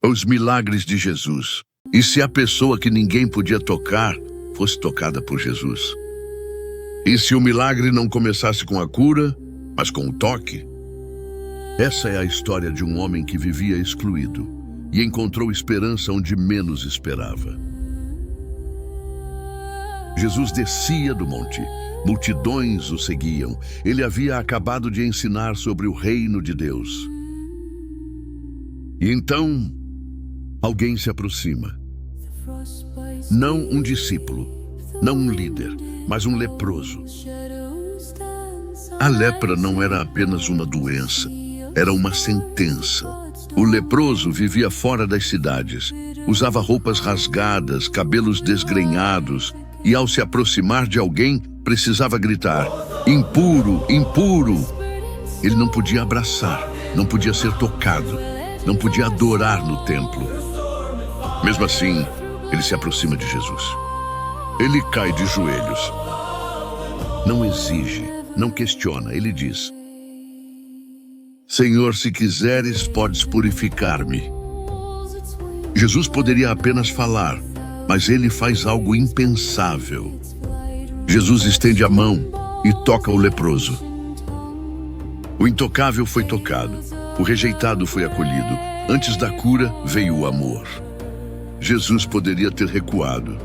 Os milagres de Jesus. E se a pessoa que ninguém podia tocar fosse tocada por Jesus? E se o milagre não começasse com a cura, mas com o toque? Essa é a história de um homem que vivia excluído e encontrou esperança onde menos esperava. Jesus descia do monte. Multidões o seguiam. Ele havia acabado de ensinar sobre o reino de Deus. E então, alguém se aproxima. Não um discípulo, não um líder, mas um leproso. A lepra não era apenas uma doença, era uma sentença. O leproso vivia fora das cidades, usava roupas rasgadas, cabelos desgrenhados, e ao se aproximar de alguém, precisava gritar: impuro, impuro! Ele não podia abraçar, não podia ser tocado, não podia adorar no templo. Mesmo assim, ele se aproxima de Jesus. Ele cai de joelhos. Não exige, não questiona, ele diz: Senhor, se quiseres, podes purificar-me. Jesus poderia apenas falar, mas ele faz algo impensável. Jesus estende a mão e toca o leproso. O intocável foi tocado, o rejeitado foi acolhido. Antes da cura veio o amor. Jesus poderia ter recuado.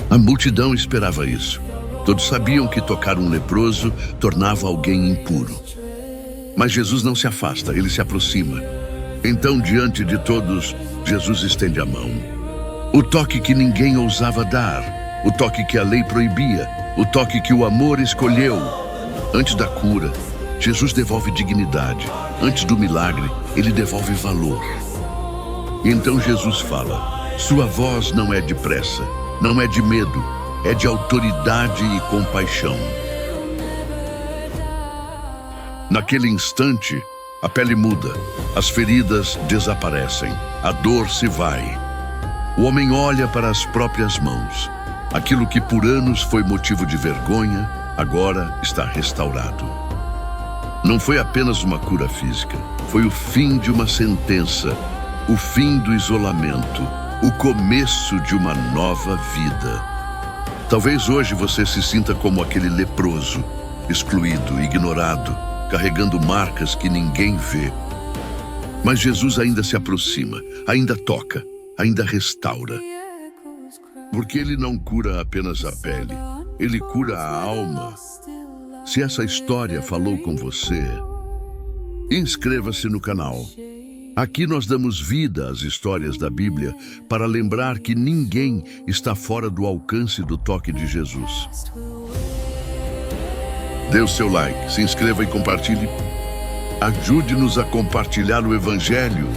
A multidão esperava isso. Todos sabiam que tocar um leproso tornava alguém impuro. Mas Jesus não se afasta, ele se aproxima. Então, diante de todos, Jesus estende a mão. O toque que ninguém ousava dar, o toque que a lei proibia, o toque que o amor escolheu. Antes da cura, Jesus devolve dignidade. Antes do milagre, ele devolve valor. E então Jesus fala: sua voz não é de pressa, não é de medo, é de autoridade e compaixão. Naquele instante, a pele muda, as feridas desaparecem, a dor se vai. O homem olha para as próprias mãos. Aquilo que por anos foi motivo de vergonha, agora está restaurado. Não foi apenas uma cura física, foi o fim de uma sentença, o fim do isolamento, o começo de uma nova vida. Talvez hoje você se sinta como aquele leproso, excluído, ignorado, carregando marcas que ninguém vê. Mas Jesus ainda se aproxima, ainda toca, ainda restaura. Porque ele não cura apenas a pele, ele cura a alma. Se essa história falou com você, inscreva-se no canal. Aqui nós damos vida às histórias da Bíblia para lembrar que ninguém está fora do alcance do toque de Jesus. Dê o seu like, se inscreva e compartilhe. Ajude-nos a compartilhar o Evangelho.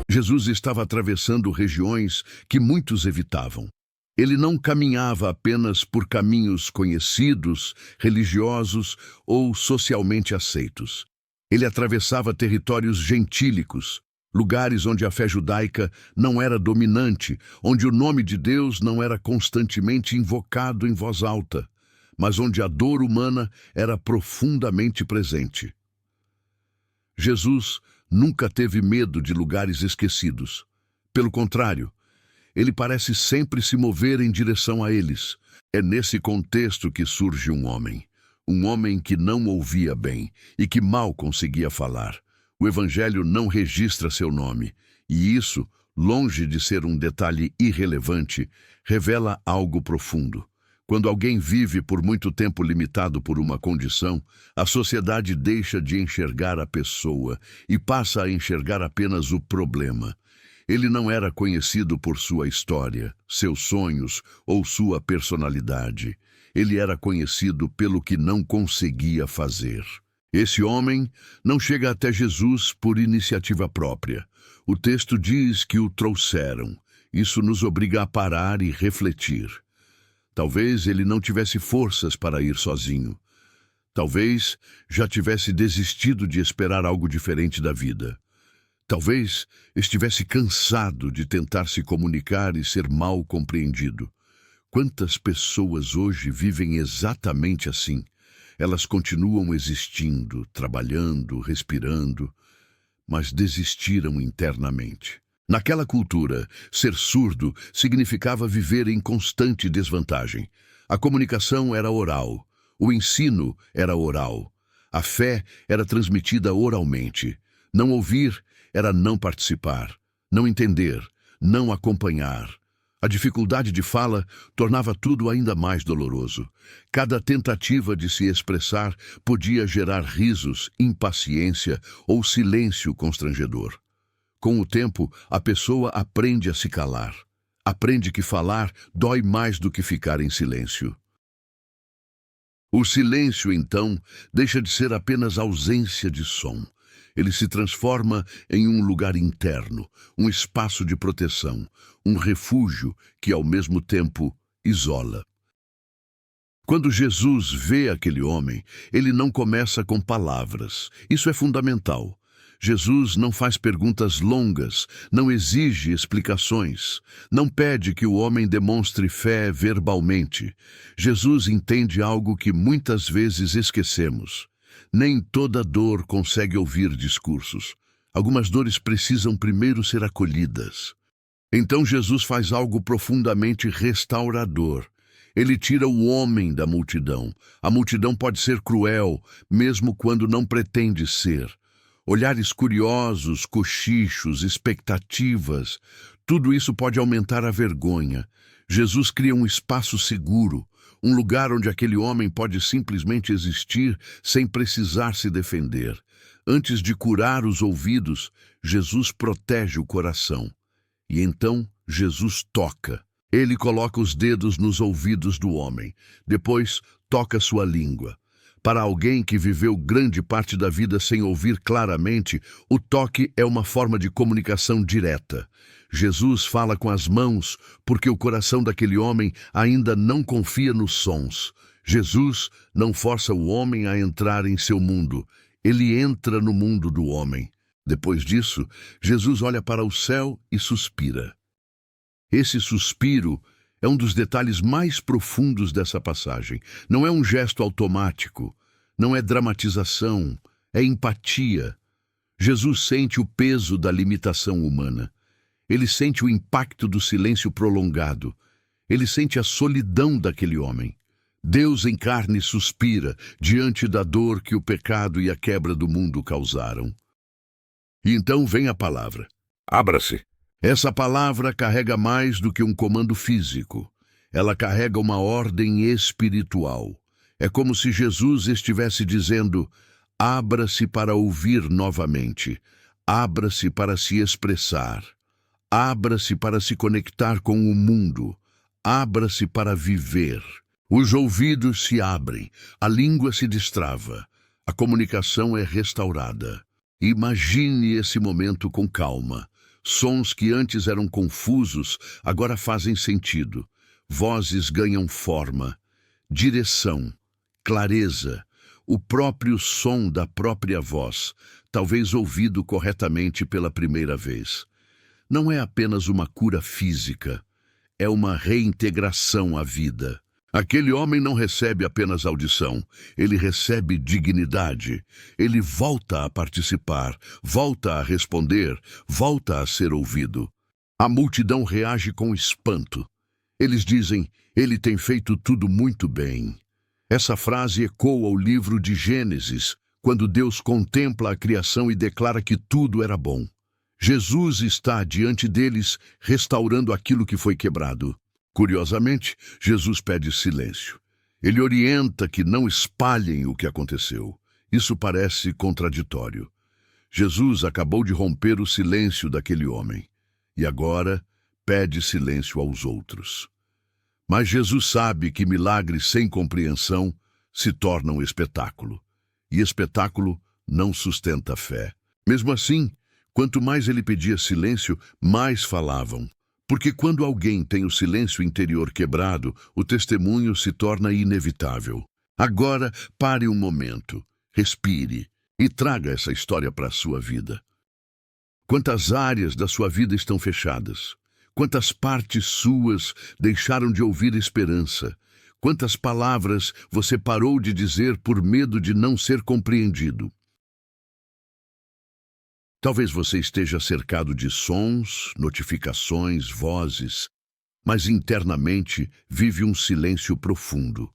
Jesus estava atravessando regiões que muitos evitavam. Ele não caminhava apenas por caminhos conhecidos, religiosos ou socialmente aceitos. Ele atravessava territórios gentílicos, lugares onde a fé judaica não era dominante, onde o nome de Deus não era constantemente invocado em voz alta, mas onde a dor humana era profundamente presente. Jesus nunca teve medo de lugares esquecidos. Pelo contrário, ele parece sempre se mover em direção a eles. É nesse contexto que surge um homem que não ouvia bem e que mal conseguia falar. O Evangelho não registra seu nome, e isso, longe de ser um detalhe irrelevante, revela algo profundo. Quando alguém vive por muito tempo limitado por uma condição, a sociedade deixa de enxergar a pessoa e passa a enxergar apenas o problema. Ele não era conhecido por sua história, seus sonhos ou sua personalidade. Ele era conhecido pelo que não conseguia fazer. Esse homem não chega até Jesus por iniciativa própria. O texto diz que o trouxeram. Isso nos obriga a parar e refletir. Talvez ele não tivesse forças para ir sozinho. Talvez já tivesse desistido de esperar algo diferente da vida. Talvez estivesse cansado de tentar se comunicar e ser mal compreendido. Quantas pessoas hoje vivem exatamente assim? Elas continuam existindo, trabalhando, respirando, mas desistiram internamente. Naquela cultura, ser surdo significava viver em constante desvantagem. A comunicação era oral, o ensino era oral, a fé era transmitida oralmente. Não ouvir era não participar, não entender, não acompanhar. A dificuldade de fala tornava tudo ainda mais doloroso. Cada tentativa de se expressar podia gerar risos, impaciência ou silêncio constrangedor. Com o tempo, a pessoa aprende a se calar. Aprende que falar dói mais do que ficar em silêncio. O silêncio, então, deixa de ser apenas ausência de som. Ele se transforma em um lugar interno, um espaço de proteção, um refúgio que, ao mesmo tempo, isola. Quando Jesus vê aquele homem, ele não começa com palavras. Isso é fundamental. Jesus não faz perguntas longas, não exige explicações, não pede que o homem demonstre fé verbalmente. Jesus entende algo que muitas vezes esquecemos. Nem toda dor consegue ouvir discursos. Algumas dores precisam primeiro ser acolhidas. Então Jesus faz algo profundamente restaurador. Ele tira o homem da multidão. A multidão pode ser cruel, mesmo quando não pretende ser. Olhares curiosos, cochichos, expectativas, tudo isso pode aumentar a vergonha. Jesus cria um espaço seguro, um lugar onde aquele homem pode simplesmente existir sem precisar se defender. Antes de curar os ouvidos, Jesus protege o coração. E então Jesus toca. Ele coloca os dedos nos ouvidos do homem. Depois, toca sua língua. Para alguém que viveu grande parte da vida sem ouvir claramente, o toque é uma forma de comunicação direta. Jesus fala com as mãos porque o coração daquele homem ainda não confia nos sons. Jesus não força o homem a entrar em seu mundo. Ele entra no mundo do homem. Depois disso, Jesus olha para o céu e suspira. Esse suspiro é um dos detalhes mais profundos dessa passagem. Não é um gesto automático, não é dramatização, é empatia. Jesus sente o peso da limitação humana. Ele sente o impacto do silêncio prolongado. Ele sente a solidão daquele homem. Deus em carne suspira diante da dor que o pecado e a quebra do mundo causaram. E então vem a palavra. Abra-se. Essa palavra carrega mais do que um comando físico. Ela carrega uma ordem espiritual. É como se Jesus estivesse dizendo: abra-se para ouvir novamente. Abra-se para se expressar. Abra-se para se conectar com o mundo. Abra-se para viver. Os ouvidos se abrem, a língua se destrava, a comunicação é restaurada. Imagine esse momento com calma. Sons que antes eram confusos, agora fazem sentido. Vozes ganham forma, direção, clareza, o próprio som da própria voz, talvez ouvido corretamente pela primeira vez. Não é apenas uma cura física, é uma reintegração à vida. Aquele homem não recebe apenas audição, ele recebe dignidade. Ele volta a participar, volta a responder, volta a ser ouvido. A multidão reage com espanto. Eles dizem: ele tem feito tudo muito bem. Essa frase ecoa o livro de Gênesis, quando Deus contempla a criação e declara que tudo era bom. Jesus está diante deles, restaurando aquilo que foi quebrado. Curiosamente, Jesus pede silêncio. Ele orienta que não espalhem o que aconteceu. Isso parece contraditório. Jesus acabou de romper o silêncio daquele homem e agora pede silêncio aos outros. Mas Jesus sabe que milagres sem compreensão se tornam espetáculo, e espetáculo não sustenta a fé. Mesmo assim, quanto mais ele pedia silêncio, mais falavam. Porque quando alguém tem o silêncio interior quebrado, o testemunho se torna inevitável. Agora, pare um momento, respire e traga essa história para a sua vida. Quantas áreas da sua vida estão fechadas? Quantas partes suas deixaram de ouvir esperança? Quantas palavras você parou de dizer por medo de não ser compreendido? Talvez você esteja cercado de sons, notificações, vozes, mas internamente vive um silêncio profundo,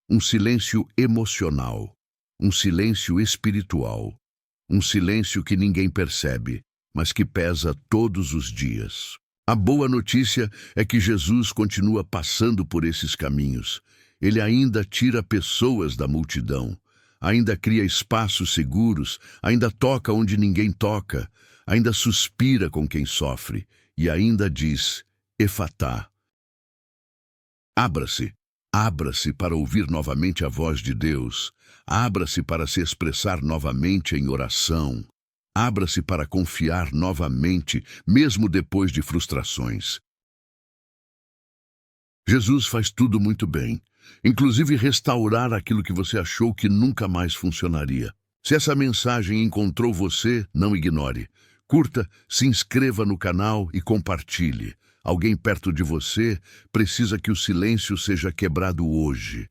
um silêncio emocional, um silêncio espiritual, um silêncio que ninguém percebe, mas que pesa todos os dias. A boa notícia é que Jesus continua passando por esses caminhos. Ele ainda tira pessoas da multidão, ainda cria espaços seguros, ainda toca onde ninguém toca, ainda suspira com quem sofre e ainda diz: Efatá. Abra-se, abra-se para ouvir novamente a voz de Deus, abra-se para se expressar novamente em oração, abra-se para confiar novamente, mesmo depois de frustrações. Jesus faz tudo muito bem, inclusive restaurar aquilo que você achou que nunca mais funcionaria. Se essa mensagem encontrou você, não ignore. Curta, se inscreva no canal e compartilhe. Alguém perto de você precisa que o silêncio seja quebrado hoje.